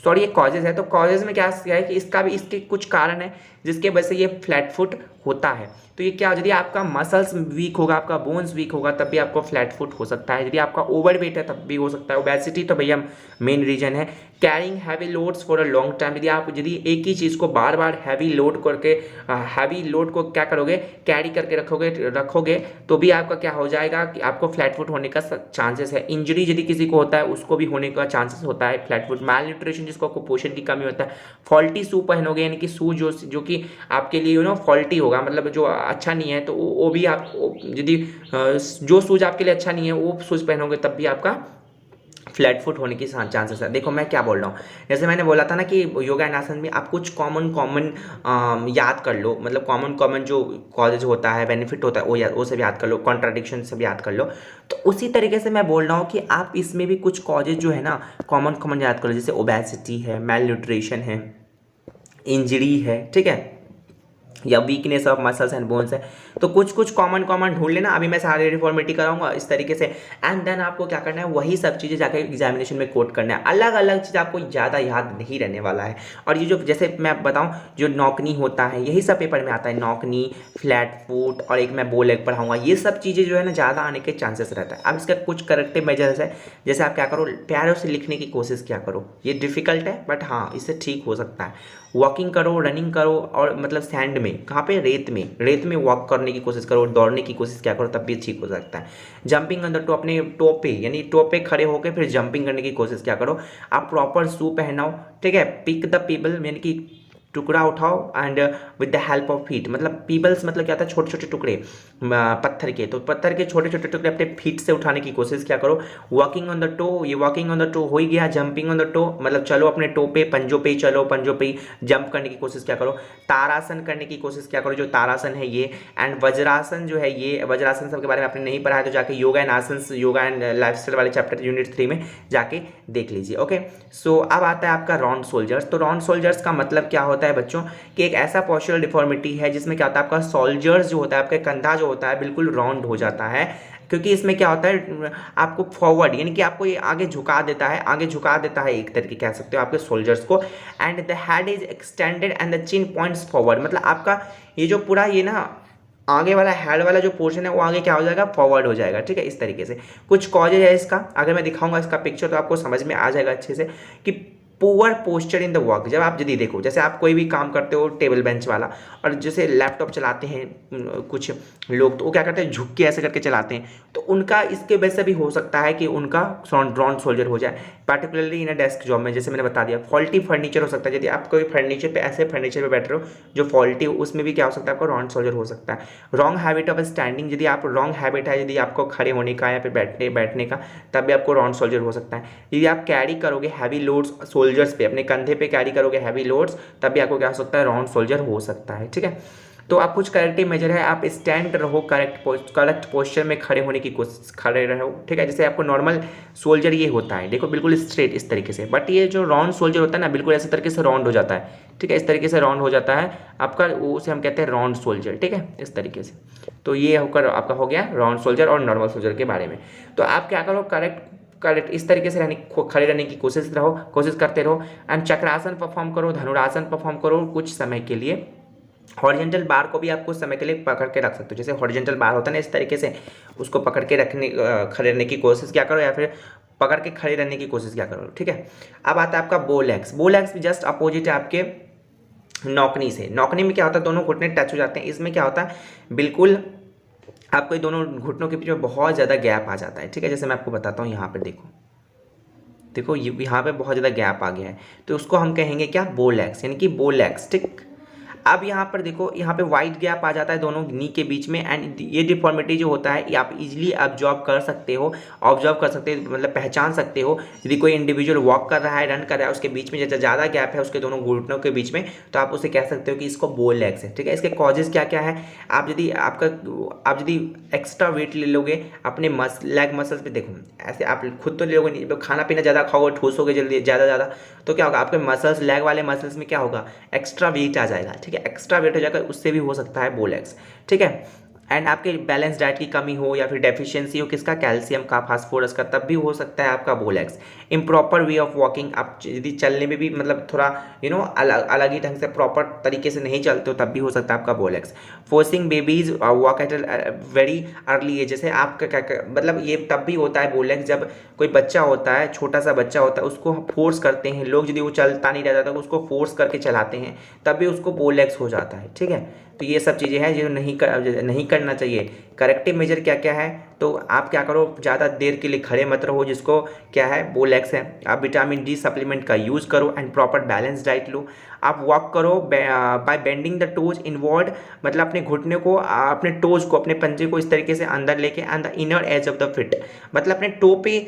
सॉरी ये कॉजेज है, तो कॉजेज में क्या है कि इसके कुछ कारण है जिसके वजह से ये फ्लैट फुट होता है। तो ये क्या, यदि आपका मसल्स वीक होगा, आपका बोन्स वीक होगा, तब भी आपको फ्लैट फुट हो सकता है। यदि आपका ओवर वेट है तब भी हो सकता है। ओबेसिटी तो भैया मेन रीजन है। Carrying heavy loads for a long time, यदि एक ही चीज़ को बार बार हैवी लोड करके, हैवी लोड को क्या करोगे, कैरी करके रखोगे तो भी आपका क्या हो जाएगा कि आपको फ्लैट फुट होने का चांसेस है। इंजरी यदि किसी को होता है उसको भी होने का चांसेस होता है फ्लैट फुट। माल न्यूट्रिशन, जिसको कुपोषण की कमी होता है। फॉल्टी शू पहनोगे, यानी कि शू जो कि आपके लिए फॉल्टी होगा, मतलब जो अच्छा नहीं है, तो वो भी आप यदि जो शूज आपके लिए अच्छा नहीं है वो शूज पहनोगे तब भी आपका फ्लैट फुट होने की चांसेस है। देखो मैं क्या बोल रहा हूँ, जैसे मैंने बोला था ना कि योगा एंड आसन में आप कुछ कॉमन याद कर लो, मतलब कॉमन जो कॉलेज होता है, बेनिफिट होता है, वो सब याद कर लो, कॉन्ट्राडिक्शन सब याद कर लो। तो उसी तरीके से मैं बोल रहा हूँ कि आप इसमें भी कुछ कॉजेज जो है ना कॉमन याद कर लो, जैसे ओबेसिटी है, मेल न्यूट्रिशन है, इंजरी है, ठीक है, या weakness of muscles and bones है। तो कुछ कॉमन ढूंढ लेना। अभी मैं सारे डिफॉर्मिटी कराऊंगा इस तरीके से, एंड देन आपको क्या करना है, वही सब चीज़ें जाकर एग्जामिनेशन में कोट करना है। अलग अलग चीज़ आपको ज़्यादा याद नहीं रहने वाला है। और ये जो जैसे मैं बताऊं, जो नॉकनी होता है यही सब पेपर में आता है, नॉकनी, फ्लैट फुट, और एक मैं बो लेग पढ़ाऊंगा। ये सब चीज़ें जो है ना ज़्यादा आने के चांसेस रहता है। अब इसका कुछ करेक्टिव मेजर्स है, जैसे आप क्या करो, प्यारों से लिखने की कोशिश क्या करो। ये डिफिकल्ट है बट हाँ इससे ठीक हो सकता है। वॉकिंग करो, रनिंग करो, और मतलब सैंड में, कहाँ पे, रेत में वॉक करने की कोशिश करो, दौड़ने की कोशिश क्या करो, तब भी ठीक हो सकता है। जंपिंग ऑन द टो, अपने टो पे, यानी टो पे खड़े होकर फिर जंपिंग करने की कोशिश क्या करो। आप प्रॉपर शू पहनाओ, ठीक है। पिक द पीबल, यानी कि टुकड़ा उठाओ, and with the help of feet, मतलब पीबल्स मतलब क्या था, छोटे छोटे टुकड़े पत्थर के, तो पत्थर के छोटे छोटे टुकड़े अपने फीट से उठाने की कोशिश क्या करो। वॉकिंग ऑन द टो, ये वॉकिंग ऑन द टो हो ही गया। जंपिंग ऑन द टो मतलब चलो अपने टो पे, पंजों पे ही चलो, पंजों पे ही जंप करने की कोशिश क्या करो। तारासन करने की कोशिश क्या करो, जो तारासन है ये। एंड वज्रासन जो है ये, वज्रासन सब के बारे में आपने नहीं पढ़ा है तो जाके योगा एंड आसन, योगा एंड लाइफस्टाइल वाले चैप्टर यूनिट 3 में जाके देख लीजिए। ओके, सो अब आता है आपका राउंड सोल्जर्स। तो राउंड सोल्जर्स का मतलब क्या होता है बच्चों, कि एक ऐसा पोस्चरल डिफॉर्मिटी है जिसमें क्या होता है, आपका सोल्जर्स जो होता है, आपका कंधा जो होता है बिल्कुल राउंड हो जाता है। क्योंकि इसमें क्या होता है, आपको फॉरवर्ड, यानी कि आपको ये आगे झुका देता है, एक तरीके कह सकते हो आपके सोल्जर्स को। And the head is extended and the chin points forward, मतलब आपका ये जो पूरा ये ना आगे वाला हेड वाला जो पोर्शन है वो आगे क्या हो जाएगा, फॉरवर्ड हो जाएगा। ठीक है, इस तरीके से कुछ कॉजेज है इसका। अगर मैं दिखाऊंगा इसका पिक्चर तो आपको समझ में आ जाएगा अच्छे से कि poor posture in the work. जब आप यदि देखो, जैसे आप कोई भी काम करते हो टेबल बेंच वाला, और जैसे लैपटॉप चलाते हैं कुछ लोग, तो वो क्या करते हैं, झुक के ऐसे करके चलाते हैं, तो उनका इसके वजह से भी हो सकता है कि उनका ड्रॉन सोल्जर हो जाए, particularly in a desk job में। जैसे मैंने बता दिया, फॉल्टी फर्नीचर हो सकता है, यदि आप कोई फर्नीचर पे, ऐसे फर्नीचर पे बैठ रहे हो जो फॉल्टी हो, उसमें भी क्या हो सकता है, आपका ड्रॉन सोल्जर हो सकता है। रॉन्ग हैबिट ऑफ स्टैंडिंग, यदि आप रॉन्ग हैबिट है, यदि आपको खड़े होने का या फिर बैठने का, तब भी आपको ड्रॉन सोल्जर हो सकता है। यदि आप कैरी करोगे हैवी लोड्स, शोल्डर्स पे, अपने कंधे पे कैरी करोगे हैवी लोड्स, तब भी आपको क्या हो सकता है, राउंड शोल्डर हो सकता है। ठीक है, तो आप कुछ करेक्टिव मेजर है, आप स्टैंड रहो, करेक्ट पोस्चर में खड़े होने की कोशिश, खड़े रहो। ठीक है, जैसे आपको नॉर्मल सोल्जर ये होता है, देखो बिल्कुल स्ट्रेट इस तरीके से, बट ये जो राउंड सोल्जर होता है ना, बिल्कुल ऐसे तरीके से राउंड हो जाता है। ठीक है, इस तरीके से राउंड हो जाता है आपका, उसे हम कहते हैं राउंड सोल्जर। ठीक है, इस तरीके से। तो ये होकर आपका हो गया राउंड सोल्जर और नॉर्मल सोल्जर के बारे में। तो आप क्या करो, करेक्ट इस तरीके से खड़े रहने की कोशिश करते रहो। एंड चक्रासन परफॉर्म करो, धनुरासन परफॉर्म करो कुछ समय के लिए। हॉरिजेंटल बार को भी आप कुछ समय के लिए पकड़ के रख सकते हो, जैसे हॉरिजेंटल बार होता है ना, इस तरीके से उसको पकड़ के रखने, खड़े रहने की कोशिश क्या करो, या फिर पकड़ के खड़े रहने की कोशिश क्या करो। ठीक है, अब आता है आपका बो लेग्स। बो लेग्स भी जस्ट अपोजिट है आपके नौकनी से। नौकनी में क्या होता है, दोनों घुटने टच हो जाते हैं। इसमें क्या होता है, बिल्कुल आपको दोनों घुटनों के बीच में बहुत ज़्यादा गैप आ जाता है। ठीक है, जैसे मैं आपको बताता हूँ, यहाँ पर देखो यहाँ पे बहुत ज़्यादा गैप आ गया है, तो उसको हम कहेंगे क्या, बो लेग्स, यानी कि बो लेग्स। ठीक, अब यहाँ पर देखो, यहाँ पे वाइड गैप आ जाता है दोनों नी के बीच में। एंड ये डिफॉर्मिटी जो होता है, ये आप इजीली ऑब्जर्व कर सकते हो, मतलब पहचान सकते हो। यदि कोई इंडिविजुअल वॉक कर रहा है, रन कर रहा है, उसके बीच में जैसे ज़्यादा गैप है उसके दोनों घुटनों के बीच में, तो आप उसे कह सकते हो कि इसको बो लेग्स है। ठीक है, इसके कॉजेज क्या क्या है, आप यदि एक्स्ट्रा वेट ले लोगे अपने लेग मसल्स पे, देखो ऐसे आप खुद तो ले लोगे नहीं, खाना पीना ज़्यादा खाओगे, ठूसोगे जल्दी ज़्यादा, तो क्या होगा, आपके मसल्स, लेग वाले मसल्स में क्या होगा, एक्स्ट्रा वेट आ जाएगा। ठीक है, एक्स्ट्रा वेट हो जाएगा, उससे भी हो सकता है बो लेग्स। ठीक है, एंड आपके बैलेंस डाइट की कमी हो या फिर डेफिशिएंसी हो किसका, कैल्शियम का, फास्फोरस का, तब भी हो सकता है आपका bow legs. Improper way of walking, आप यदि चलने में भी मतलब थोड़ा अलग ही ढंग से प्रॉपर तरीके से नहीं चलते हो, तब भी हो सकता है आपका bow legs. Forcing babies walk at very early age, जैसे आपका मतलब ये तब भी होता है बो लेग्स, जब कोई बच्चा होता है, छोटा सा बच्चा होता है, उसको फोर्स करते हैं लोग, यदि वो चलता नहीं रहता तो उसको फोर्स करके चलाते हैं, तब भी उसको बो लेग्स हो जाता है। ठीक है, तो ये सब चीज़ें हैं जो नहीं करना चाहिए। करेक्टिव मेजर क्या क्या है, तो आप क्या करो, ज़्यादा देर के लिए खड़े मत रहो, जिसको क्या है, बो लेग्स है। आप विटामिन डी सप्लीमेंट का यूज़ करो एंड प्रॉपर बैलेंस डाइट लो। आप वॉक करो by bending the toes inward, मतलब अपने घुटने को, अपने टोज को, अपने पंजे को इस तरीके से अंदर लेके, and the inner as of the fit, मतलब अपने टो पे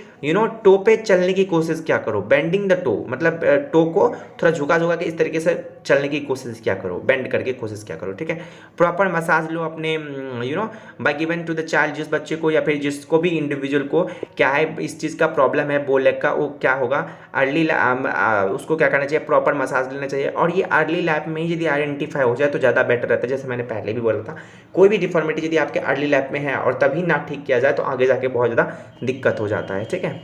टो पे चलने की कोशिश क्या करो, बेंडिंग द टो, मतलब टो को थोड़ा झुका के इस तरीके से चलने की कोशिश क्या करो, बेंड करके कोशिश क्या करो। ठीक है, प्रॉपर मसाज लो अपने by given to the child, जिस बच्चे को या फिर जिसको भी इंडिविजुअल को क्या है इस चीज़ का प्रॉब्लम है बो लेग का, वो क्या होगा, उसको क्या करना चाहिए, प्रॉपर मसाज लेना चाहिए। और ये अर्ली लाइफ में ही यदि आइडेंटिफाई हो जाए तो ज़्यादा बेटर रहता है। जैसे मैंने पहले भी बोला था, कोई भी डिफॉर्मिटी यदि आपके अर्ली लाइफ में है और तभी ना ठीक किया जाए तो आगे जाके बहुत ज़्यादा दिक्कत हो जाता है। ठीक है,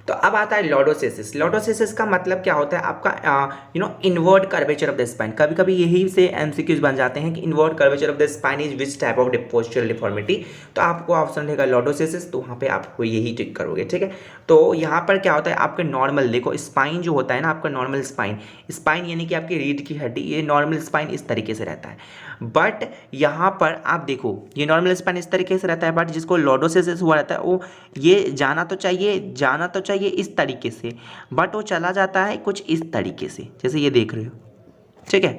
तो अब आता है लॉर्डोसिस। लॉर्डोसिस का मतलब क्या होता है, आपका inward curvature of the spine. कभी कभी यही से एमसीक्यूज बन जाते हैं कि inward curvature of the spine is which type of postural deformity, तो आपको ऑप्शन रहेगा लॉर्डोसिस, तो वहाँ पे आपको यही टिक करोगे। ठीक है, तो यहाँ पर क्या होता है, आपके नॉर्मल देखो स्पाइन जो होता है ना, आपका नॉर्मल स्पाइन यानी कि आपकी रीढ़ की हड्डी, ये नॉर्मल स्पाइन इस तरीके से रहता है। बट यहाँ पर आप देखो, ये नॉर्मल स्पाइन इस तरीके से रहता है, बट जिसको लॉर्डोसिस हुआ रहता है वो ये जाना तो चाहिए इस तरीके से, बट वो चला जाता है कुछ इस तरीके से, जैसे ये देख रहे हो। ठीक है,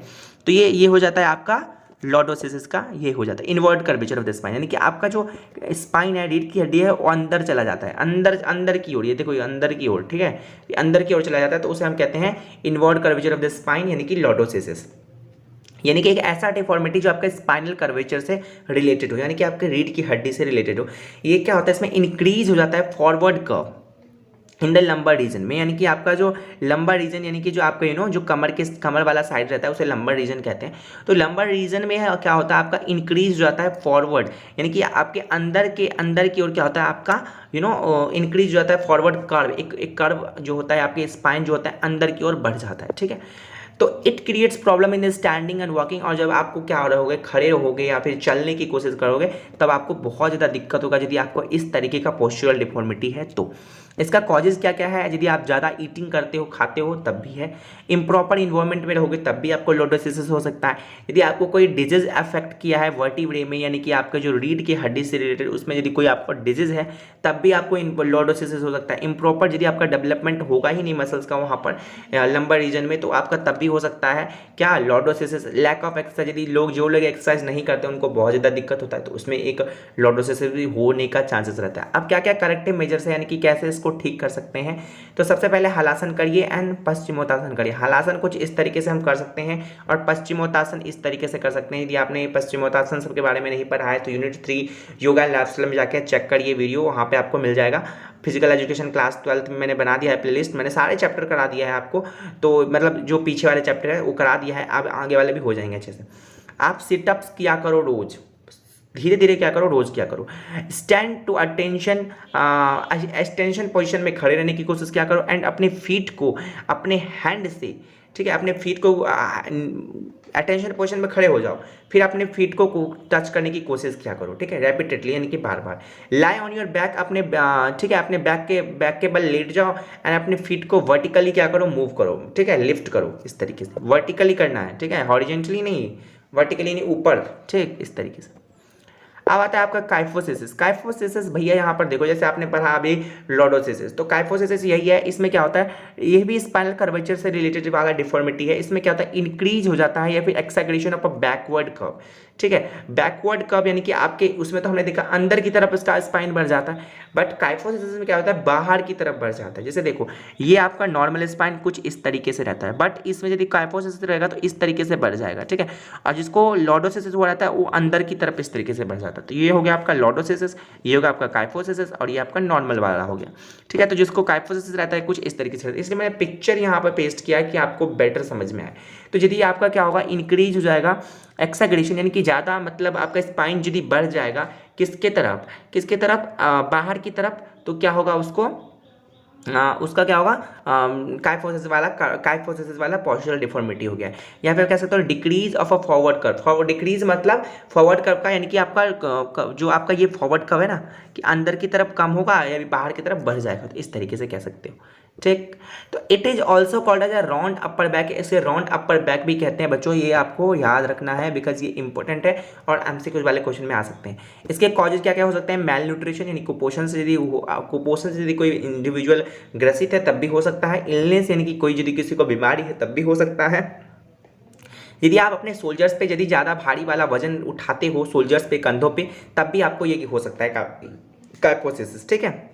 तो ये हो जाता है आपका लॉर्डोसिस का, ये हो जाता है inward curvature of the spine, यानी कि आपका जो स्पाइन है, रीढ़ की हड्डी है, वो अंदर चला जाता है, अंदर की ओर, ये देखो ये अंदर की ओर। ठीक है, ये अंदर की ओर चला जाता है, तो उसे हम कहते हैं inward curvature of the spine, यानी कि लॉर्डोसिस, यानी कि एक ऐसा डिफॉर्मिटी जो आपका स्पाइनल कर्वेचर से रिलेटेड हो, यानी कि आपके रीढ़ की हड्डी से रिलेटेड हो। ये क्या होता है, इसमें इंक्रीज हो जाता है forward curve in the lumbar region में, यानी कि आपका जो लंबर रीजन, यानी कि जो आपका जो कमर वाला साइड रहता है उसे लंबर रीजन कहते हैं। तो लंबर रीजन में क्या होता है, आपका इंक्रीज हो जाता है फॉरवर्ड, यानी कि आपके अंदर की ओर क्या होता है, आपका इंक्रीज हो जाता है फॉरवर्ड कर्व, एक कर्व जो होता है, आपके स्पाइन जो होता है अंदर की ओर बढ़ जाता है। ठीक है, तो it creates problem in standing and walking, और जब आपको क्या रहोगे, खड़े रहोगे या फिर चलने की कोशिश करोगे, तब आपको बहुत ज़्यादा दिक्कत होगा यदि आपको इस तरीके का पोस्चरल डिफॉर्मिटी है। तो इसका कॉजेज क्या क्या है, यदि आप ज़्यादा ईटिंग करते हो, खाते हो, तब भी है। इम्प्रॉपर इन्वायरमेंट में रहोगे तब भी आपको लॉर्डोसिस हो सकता है। यदि आपको कोई डिजीज अफेक्ट किया है वर्टिब्रे में, यानी कि आपका जो रीढ़ की हड्डी से रिलेटेड, उसमें यदि कोई आपको डिजीज है, तब भी आपको लॉर्डोसिस हो सकता है। इम्प्रॉपर यदि आपका डेवलपमेंट होगा ही नहीं मसल्स का वहाँ पर लंबर रीजन में, तो आपका तब भी हो सकता है क्या, लॉर्डोसिस। लैक ऑफ एक्सरसाइज, यदि जो लोग एक्सरसाइज नहीं करते उनको बहुत ज़्यादा दिक्कत होता है, तो उसमें एक लॉर्डोसिस भी होने का चांसेस रहता है। अब क्या क्या करेक्टिव मेजर्स है, यानी कि कैसे इसको ठीक कर सकते हैं। तो सबसे पहले हलासन करिए एंड पश्चिमोत्तासन करिए। हलासन कुछ इस तरीके से हम कर सकते हैं और पश्चिमोत्तासन इस तरीके से कर सकते हैं। यदि आपने पश्चिमोत्तासन सबके बारे में नहीं पढ़ा है तो यूनिट 3 योगा एंड लाइफस्टाइल में जाके चेक करिए वीडियो, वहाँ पे आपको मिल जाएगा। फिजिकल एजुकेशन क्लास 12th में मैंने बना दिया है प्लेलिस्ट, मैंने सारे चैप्टर करा दिया है आपको, तो मतलब जो पीछे वाले चैप्टर है वो करा दिया है, अब आगे वाले भी हो जाएंगे अच्छे से। आप सिटअप्स किया करो रोज, धीरे धीरे क्या करो, रोज क्या करो। Stand to attention, extension position में खड़े रहने की कोशिश क्या करो एंड अपने फीट को अपने हैंड से, ठीक है, अपने फीट को अटेंशन पोजीशन में खड़े हो जाओ, फिर अपने फीट को टच करने की कोशिश क्या करो, ठीक है, रेपिटेडली यानी कि बार बार। लाई ऑन योर बैक, अपने ठीक है अपने बैक के बल लेट जाओ एंड अपने फीट को वर्टिकली क्या करो, मूव करो, ठीक है, लिफ्ट करो इस तरीके से। वर्टिकली करना है, ठीक है, हॉरिजेंटली नहीं, वर्टिकली नहीं, ऊपर, ठीक, इस तरीके से। अब आता है आपका काइफोसिस। काइफोसिस भैया यहाँ पर देखो, जैसे आपने पढ़ा अभी लॉर्डोसिस, तो काइफोसिस यही है। इसमें क्या होता है, ये भी स्पाइनल कर्वेचर से रिलेटेड वाला डिफॉर्मिटी है। इसमें क्या होता है, इंक्रीज हो जाता है या फिर एक्सैग्रेशन ऑफ अ बैकवर्ड कर्व, ठीक है, बैकवर्ड कर्व यानी कि आपके उसमें तो हमने देखा अंदर की तरफ इसका स्पाइन बढ़ जाता है, बट काइफोसिस में क्या होता है, बाहर की तरफ बढ़ जाता है। जैसे देखो ये आपका नॉर्मल स्पाइन कुछ इस तरीके से रहता है, बट इसमें यदि काइफोसिस रहेगा तो इस तरीके से बढ़ जाएगा, ठीक है, और जिसको लॉर्डोसिस हो रहता है वो अंदर की तरफ इस तरीके से बढ़ जाता है। तो ये हो गया आपका लॉर्डोसिस, ये होगा आपका काइफोसिस और ये आपका नॉर्मल वाला हो गया, ठीक है। तो जिसको काइफोसिस रहता है कुछ इस तरीके से रहता है, इसलिए मैंने पिक्चर यहाँ पर पेस्ट किया है कि आपको बेटर समझ में आए। तो यदि आपका क्या होगा, इंक्रीज हो जाएगा एक्सैग्रेशन यानी कि ज़्यादा, मतलब आपका स्पाइन यदि बढ़ जाएगा किसके तरफ, बाहर की तरफ, तो क्या होगा उसको उसका क्या होगा, काइफोसिस वाला पोस्चरल डिफॉर्मिटी हो गया। या फिर कह सकते हो decrease of a forward curve. Forward decrease मतलब फॉरवर्ड कर्व का, यानी कि आपका जो आपका ये फॉरवर्ड कर्व है ना, कि अंदर की तरफ कम होगा या बाहर की तरफ बढ़ जाएगा, तो इस तरीके से कह सकते हो, ठीक। तो it is also called as a round upper back, इसे राउंड अपर बैक भी कहते हैं बच्चों, ये आपको याद रखना है बिकॉज ये इंपॉर्टेंट है और एमसीक्यू वाले क्वेश्चन में आ सकते हैं। इसके कॉजेज क्या क्या हो सकते हैं, मेल न्यूट्रिशन यानी कुपोषण से यदि कोई इंडिविजुअल ग्रसित है तब भी हो सकता है। इलनेस यानी कि कोई यदि किसी को बीमारी है तब भी हो सकता है। यदि आप अपने सोल्जर्स पे यदि ज़्यादा भारी वाला वजन उठाते हो सोल्जर्स पे, कंधों पे, तब भी आपको ये हो सकता है काइफोसिस, ठीक है,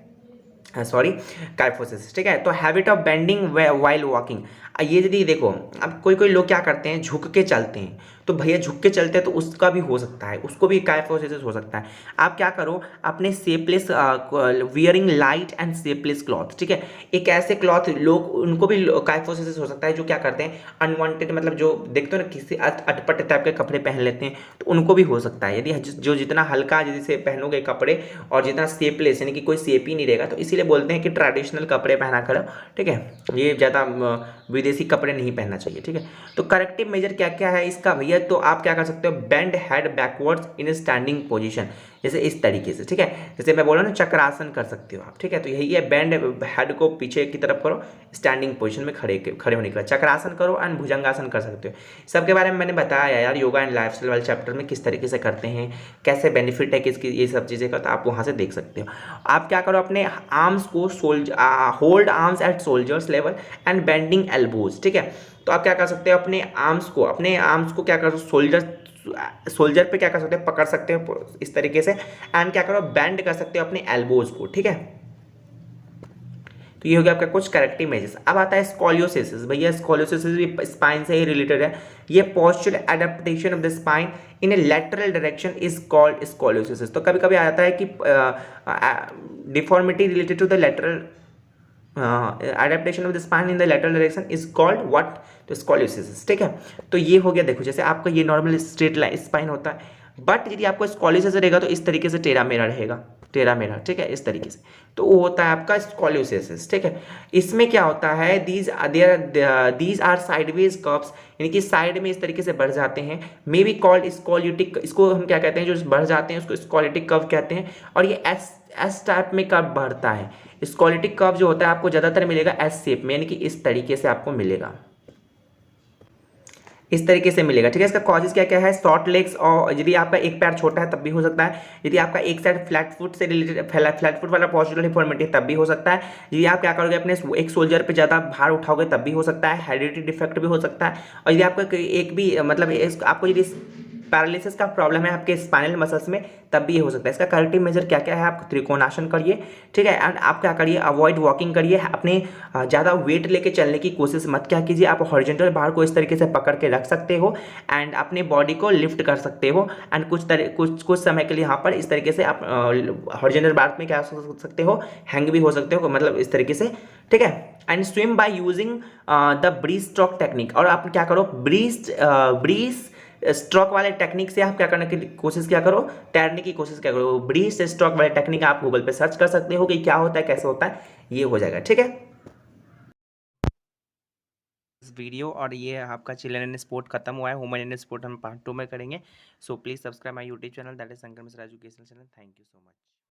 सॉरी काइफोसिस, ठीक है। तो habit of bending while walking, ये यदि देखो अब कोई लोग क्या करते हैं, झुक के चलते हैं, तो भैया झुक के चलते हैं तो उसका भी हो सकता है, उसको भी काइफोसिस हो सकता है। आप क्या करो, अपने सेपलेस वियरिंग लाइट एंड सेपलेस क्लॉथ, ठीक है, एक ऐसे क्लॉथ लोग उनको भी काइफोसिस हो सकता है जो क्या करते हैं अनवांटेड, मतलब जो देखते हो ना किसी अटपट टाइप के कपड़े पहन लेते हैं, तो उनको भी हो सकता है। यदि जो जितना हल्का जैसे पहनोगे कपड़े और जितना सेपलेस यानी कि कोई सेप ही नहीं रहेगा, तो इसीलिए बोलते हैं कि ट्रेडिशनल कपड़े पहना करो, ठीक है, ये ज़्यादा विदेशी कपड़े नहीं पहनना चाहिए, ठीक है। तो करेक्टिव मेजर क्या क्या है इसका भैया, तो आप क्या कर सकते हो, बेंड हेड बैकवर्ड्स इन स्टैंडिंग पोजीशन, जैसे इस तरीके से, ठीक है, जैसे मैं बोला ना चक्रासन कर सकते हो आप, ठीक है। तो यही है, बेंड हेड को पीछे की तरफ करो, स्टैंडिंग पोजीशन में खड़े होने के बाद चक्रासन करो एंड भुजंगासन कर सकते हो। सबके बारे में मैंने बताया यार योगा एंड लाइफस्टाइल वाले चैप्टर में किस तरीके से करते हैं, कैसे बेनिफिट है किसकी, ये सब चीज़ें का, तो आप वहाँ से देख सकते हो। आप क्या करो, अपने आर्म्स को hold arms at shoulders level and bending elbows, ठीक है। तो आप क्या कर सकते हो, अपने आर्म्स को क्या करो, सोल्जर पे क्या कर सकते हो, पकड़ सकते हो इस तरीके से, एंड क्या करो, बेंड कर सकते हो अपने एल्बोज को, ठीक है। तो ये हो गया आपका कुछ करेक्टिव मेजर्स। अब आता है स्कोलियोसिस। भैया स्कोलियोसिस भी स्पाइन से ही रिलेटेड है। ये postural adaptation of the spine in a lateral direction is called scoliosis. तो कभी कभी आता है कि deformity related to the lateral adaptation of the spine in the lateral direction is called what, तो स्कोलियोसिस, ठीक है। तो ये हो गया, देखो जैसे आपका ये नॉर्मल स्ट्रेट लाइन स्पाइन होता है, बट यदि आपको स्कोलियोसिस रहेगा तो इस तरीके से टेढ़ा मेढ़ा रहेगा, ठीक है, इस तरीके से, तो वो होता है आपका स्कोलियोसिस, ठीक है। इसमें क्या होता है, दीज आर साइडवेज कर्व्स, यानी कि साइड में इस तरीके से बढ़ जाते हैं, मे बी कॉल्ड स्कोलियोटिक, इसको हम क्या कहते हैं, जो बढ़ जाते हैं उसको स्कोलियोटिक कर्व कहते हैं, और ये एस टाइप में कर्व बढ़ता है। स्कोलियोटिक कर्व जो होता है आपको ज़्यादातर मिलेगा एस शेप में, यानी कि इस तरीके से आपको मिलेगा, इस तरीके से मिलेगा, ठीक है। इसका कॉजेज क्या क्या है, शॉर्ट लेग्स, और यदि आपका एक पैर छोटा है तब भी हो सकता है। यदि आपका एक साइड फ्लैट फुट से रिलेटेड फ्लैट फुट वाला पोस्चरल डिफॉर्मिटी है तब भी हो सकता है। यदि आप क्या करोगे, अपने एक सोल्जर पे ज़्यादा भार उठाओगे तब भी हो सकता है। हेरिडिटी डिफेक्ट भी हो सकता है। और यदि आपका एक भी मतलब आपको यदि पैरालिसिस का प्रॉब्लम है आपके स्पाइनल मसल्स में, तब भी ये हो सकता है। इसका करेक्टिव मेजर क्या क्या है, आप त्रिकोणासन करिए, ठीक है, एंड आप क्या करिए, अवॉइड वॉकिंग करिए, अपने ज़्यादा वेट लेके चलने की कोशिश मत क्या कीजिए, आप हॉरिजॉन्टल बार को इस तरीके से पकड़ के रख सकते हो एंड अपने बॉडी को लिफ्ट कर सकते हो एंड कुछ समय के लिए यहाँ पर इस तरीके से आप हॉरिजॉन्टल बार में क्या हो सकते हो, हैंग भी हो सकते हो, मतलब इस तरीके से, ठीक है। And swim by using the breeze stroke technique, और आप क्या करो, ब्रीज स्ट्रोक वाले टेक्निक से आप क्या करने की कोशिश क्या करो, तैरने की कोशिश क्या करो। ब्रीज स्ट्रोक वाले टेक्निक आप गूगल पे सर्च कर सकते हो कि क्या होता है, कैसे होता है, ये हो जाएगा, ठीक है। इस वीडियो और ये आपका चिल्ड्रन एंड स्पोर्ट खत्म हुआ है, वुमेन एंड स्पोर्ट हम पार्ट 2 में करेंगे। So please subscribe my YouTube channel, that is Shankar Mishra education channel. Thank you so much.